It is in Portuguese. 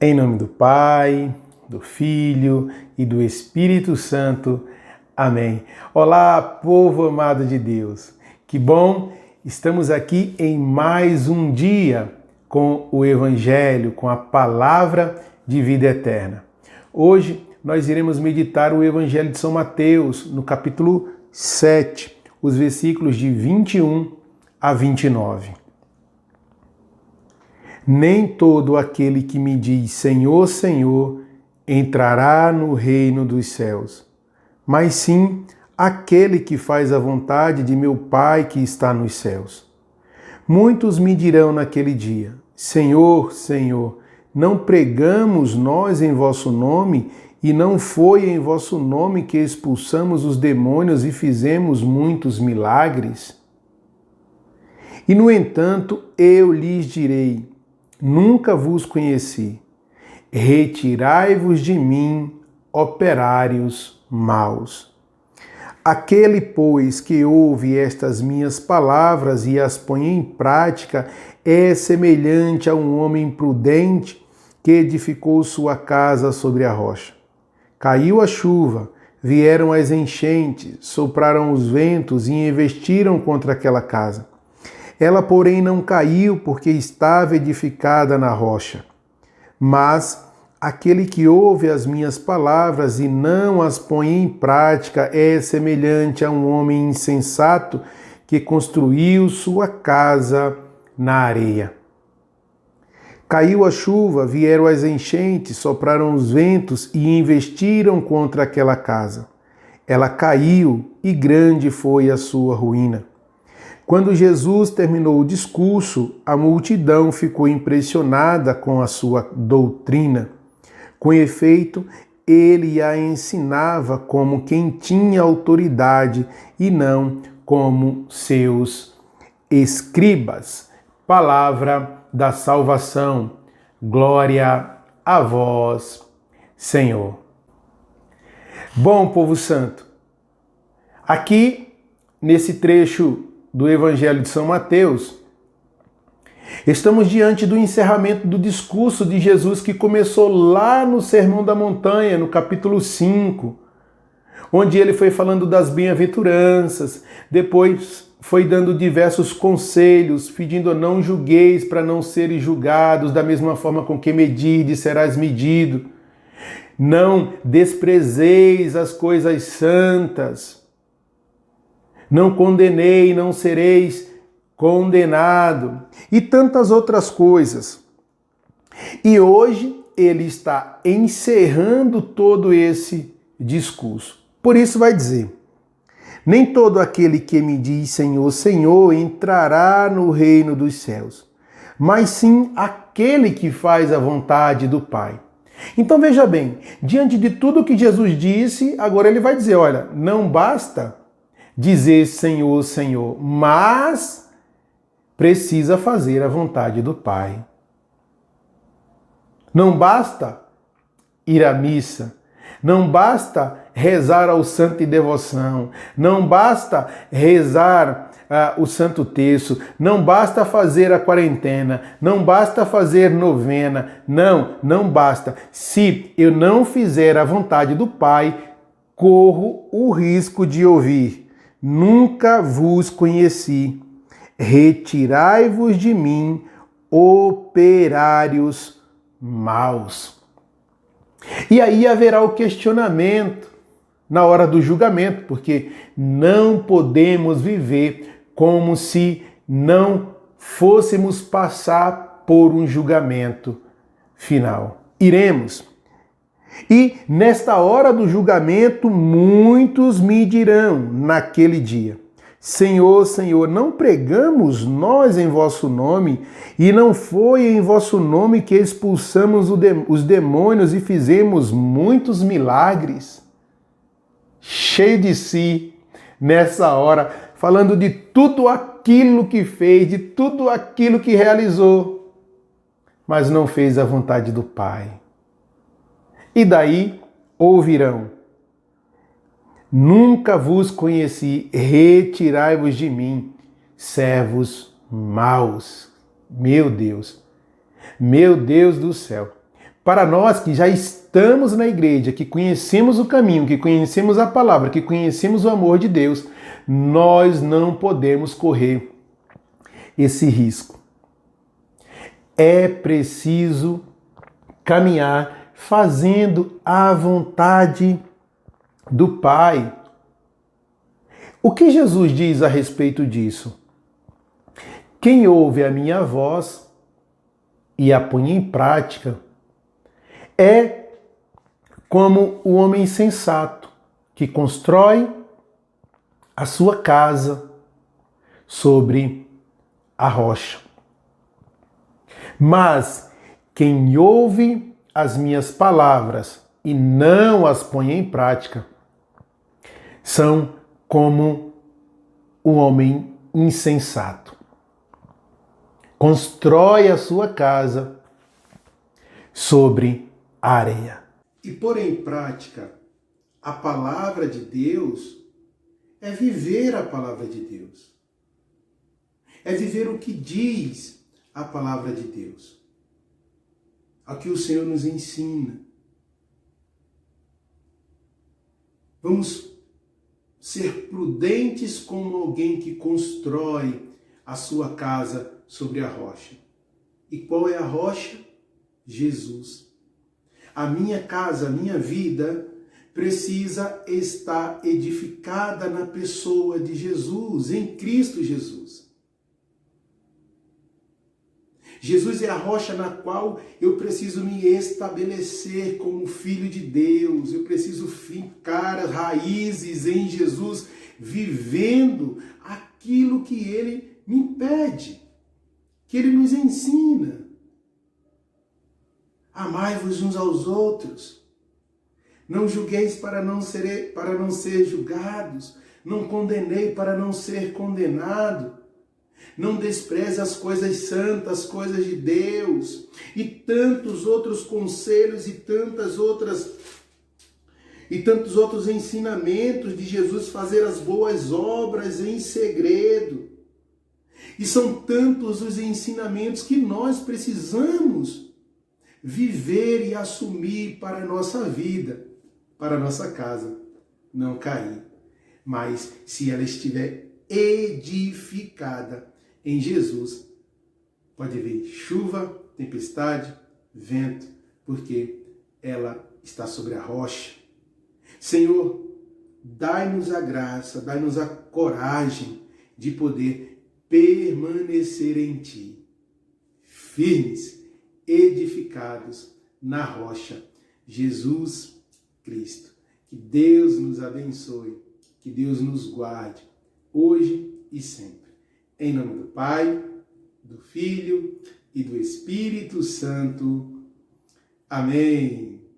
Em nome do Pai, do Filho e do Espírito Santo. Amém. Olá, povo amado de Deus. Que bom, estamos aqui em mais um dia com o Evangelho, com a palavra de vida eterna. Hoje nós iremos meditar o Evangelho de São Mateus, no capítulo 7, os versículos de 21 a 29. Nem todo aquele que me diz Senhor, Senhor, entrará no reino dos céus, mas sim aquele que faz a vontade de meu Pai que está nos céus. Muitos me dirão naquele dia, Senhor, Senhor, não pregamos nós em vosso nome, e não foi em vosso nome que expulsamos os demônios e fizemos muitos milagres? E no entanto, eu lhes direi, nunca vos conheci. Retirai-vos de mim, operários maus. Aquele, pois, que ouve estas minhas palavras e as põe em prática, é semelhante a um homem prudente que edificou sua casa sobre a rocha. Caiu a chuva, vieram as enchentes, sopraram os ventos e investiram contra aquela casa. Ela, porém, não caiu porque estava edificada na rocha. Mas aquele que ouve as minhas palavras e não as põe em prática é semelhante a um homem insensato que construiu sua casa na areia. Caiu a chuva, vieram as enchentes, sopraram os ventos e investiram contra aquela casa. Ela caiu e grande foi a sua ruína. Quando Jesus terminou o discurso, a multidão ficou impressionada com a sua doutrina. Com efeito, ele a ensinava como quem tinha autoridade e não como seus escribas. Palavra da salvação. Glória a vós, Senhor. Bom, povo santo, aqui nesse trecho do Evangelho de São Mateus, estamos diante do encerramento do discurso de Jesus que começou lá no Sermão da Montanha, no capítulo 5, onde ele foi falando das bem-aventuranças, depois foi dando diversos conselhos, pedindo não julgueis para não serem julgados, da mesma forma com que medirdes serás medido, não desprezeis as coisas santas, não condenei, não sereis condenado, e tantas outras coisas. E hoje ele está encerrando todo esse discurso. Por isso vai dizer, nem todo aquele que me diz Senhor, Senhor, entrará no reino dos céus, mas sim aquele que faz a vontade do Pai. Então veja bem, diante de tudo que Jesus disse, agora ele vai dizer, olha, não basta dizer Senhor, Senhor, mas precisa fazer a vontade do Pai. Não basta ir à missa, não basta rezar ao santo e devoção, não basta rezar o Santo Terço, não basta fazer a quarentena, não basta fazer novena, não basta. Se eu não fizer a vontade do Pai, corro o risco de ouvir, nunca vos conheci, retirai-vos de mim, operários maus. E aí haverá o questionamento na hora do julgamento, porque não podemos viver como se não fôssemos passar por um julgamento final. Iremos. E nesta hora do julgamento, muitos me dirão naquele dia, Senhor, Senhor, não pregamos nós em vosso nome, e não foi em vosso nome que expulsamos os demônios e fizemos muitos milagres? Cheio de si, nessa hora, falando de tudo aquilo que fez, de tudo aquilo que realizou, mas não fez a vontade do Pai. E daí ouvirão, nunca vos conheci, retirai-vos de mim, servos maus. Meu Deus do céu. para nós que já estamos na igreja, que conhecemos o caminho, que conhecemos a palavra, que conhecemos o amor de Deus, nós não podemos correr esse risco. É preciso caminhar fazendo a vontade do Pai. O que Jesus diz a respeito disso? Quem ouve a minha voz e a põe em prática é como o homem sensato que constrói a sua casa sobre a rocha. Mas quem ouve as minhas palavras e não as põe em prática são como o homem insensato. Constrói a sua casa sobre a areia. E pôr em prática a palavra de Deus é viver a palavra de Deus. É viver o que diz a palavra de Deus. A que o Senhor nos ensina. Vamos ser prudentes como alguém que constrói a sua casa sobre a rocha. E qual é a rocha? Jesus. A minha casa, a minha vida precisa estar edificada na pessoa de Jesus, em Cristo Jesus. Jesus é a rocha na qual eu preciso me estabelecer como filho de Deus. Eu preciso fincar as raízes em Jesus, vivendo aquilo que Ele me pede, que Ele nos ensina. Amai-vos uns aos outros. Não julgueis para não ser julgados. Não condenei para não ser condenado. Não despreze as coisas santas, as coisas de Deus. E tantos outros conselhos e tantos outros ensinamentos de Jesus, fazer as boas obras em segredo. E são tantos os ensinamentos que nós precisamos viver e assumir para a nossa vida, para a nossa casa não cair. Mas se ela estiver edificada em Jesus, pode vir chuva, tempestade, vento, porque ela está sobre a rocha. Senhor, dai-nos a graça, dai-nos a coragem de poder permanecer em Ti, firmes, edificados na rocha, Jesus Cristo. Que Deus nos abençoe, que Deus nos guarde, hoje e sempre. Em nome do Pai, do Filho e do Espírito Santo. Amém.